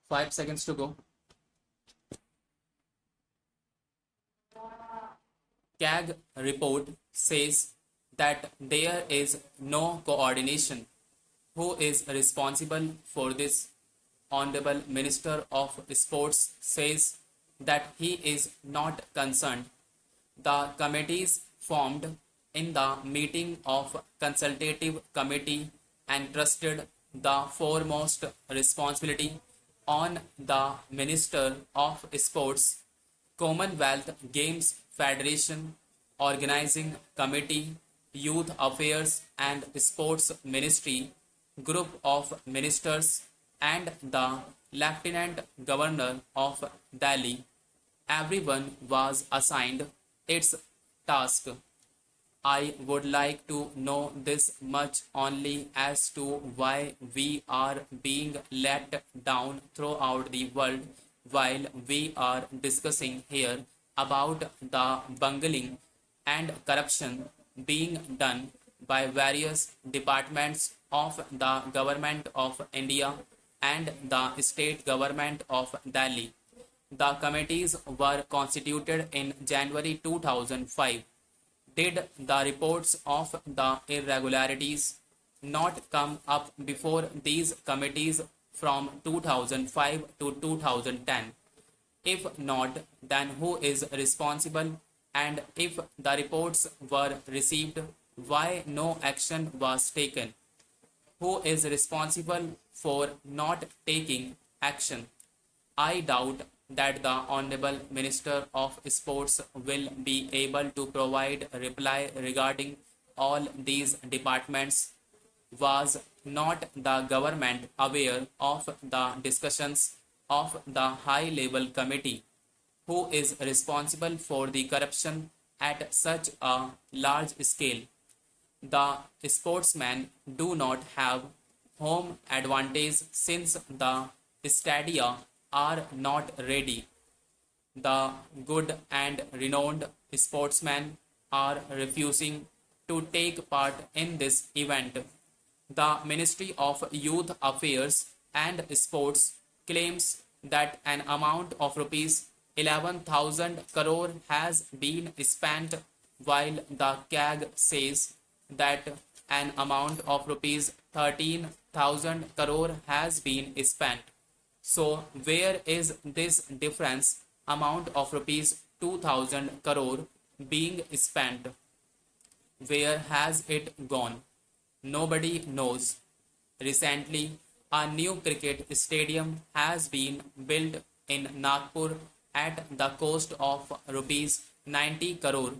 5 seconds to go. CAG report says that there is no coordination. Who is responsible for this? Honorable Minister of Sports says that he is not concerned. The committees formed in the meeting of consultative committee entrusted the foremost responsibility on the Minister of Sports, Commonwealth Games Federation, Organizing Committee, Youth Affairs and Sports Ministry, Group of Ministers, and the Lieutenant Governor of Delhi. Everyone was assigned its task. I would like to know this much only as to why we are being let down throughout the world while we are discussing here about the bungling and corruption being done by various departments of the government of India and the state government of Delhi. The committees were constituted in January 2005. Did the reports of the irregularities not come up before these committees from 2005 to 2010? If not, then who is responsible? And if the reports were received, why no action was taken? Who is responsible for not taking action? I doubt that the Honorable Minister of Sports will be able to provide a reply regarding all these departments. Was not the government aware of the discussions of the high level committee? Who is responsible for the corruption at such a large scale? The sportsmen do not have home advantage since the stadia are not ready. The good and renowned sportsmen are refusing to take part in this event. The Ministry of Youth Affairs and Sports claims that an amount of rupees 11,000 crore has been spent, while the CAG says that an amount of rupees 13,000 crore has been spent. So where is this difference amount of rupees 2,000 crore being spent? Where has it gone? Nobody knows. Recently, a new cricket stadium has been built in Nagpur at the cost of rupees 90 crore,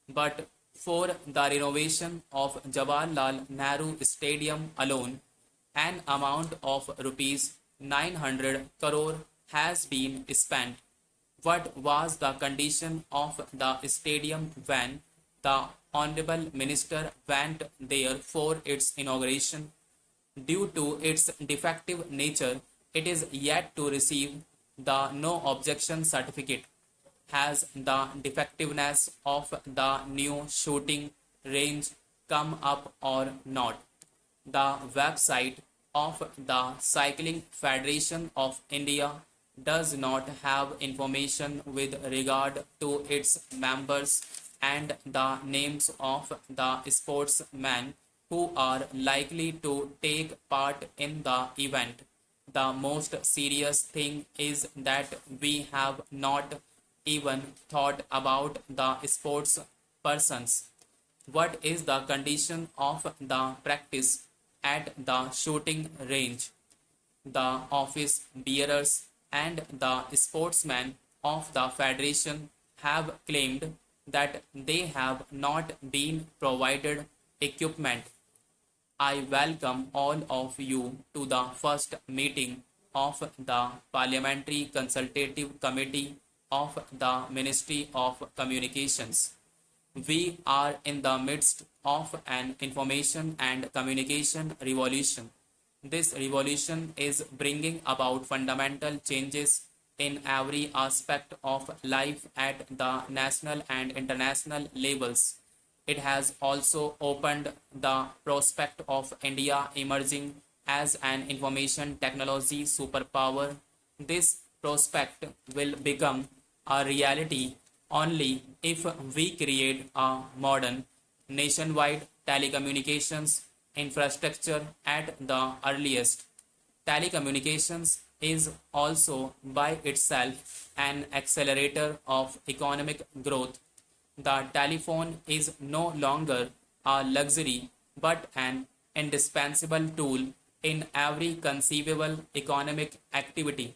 but for the renovation of Jawaharlal Nehru Stadium alone, an amount of rupees 900 crore has been spent. What was the condition of the stadium when the Honorable Minister went there for its inauguration? Due to its defective nature, it is yet to receive the no objection certificate. Has the defectiveness of the new shooting range come up or not? The website of the Cycling Federation of India does not have information with regard to its members and the names of the sportsmen who are likely to take part in the event. The most serious thing is that we have not even thought about the sports persons. What is the condition of the practice at the shooting range? The office bearers and the sportsmen of the federation have claimed that they have not been provided equipment. I welcome all of you to the first meeting of the Parliamentary Consultative Committee of the Ministry of Communications. We are in the midst of an information and communication revolution. This revolution is bringing about fundamental changes in every aspect of life at the national and international levels. It has also opened the prospect of India emerging as an information technology superpower. This prospect will become a reality only if we create a modern, nationwide telecommunications infrastructure at the earliest. Telecommunications is also by itself an accelerator of economic growth. The telephone is no longer a luxury but an indispensable tool in every conceivable economic activity.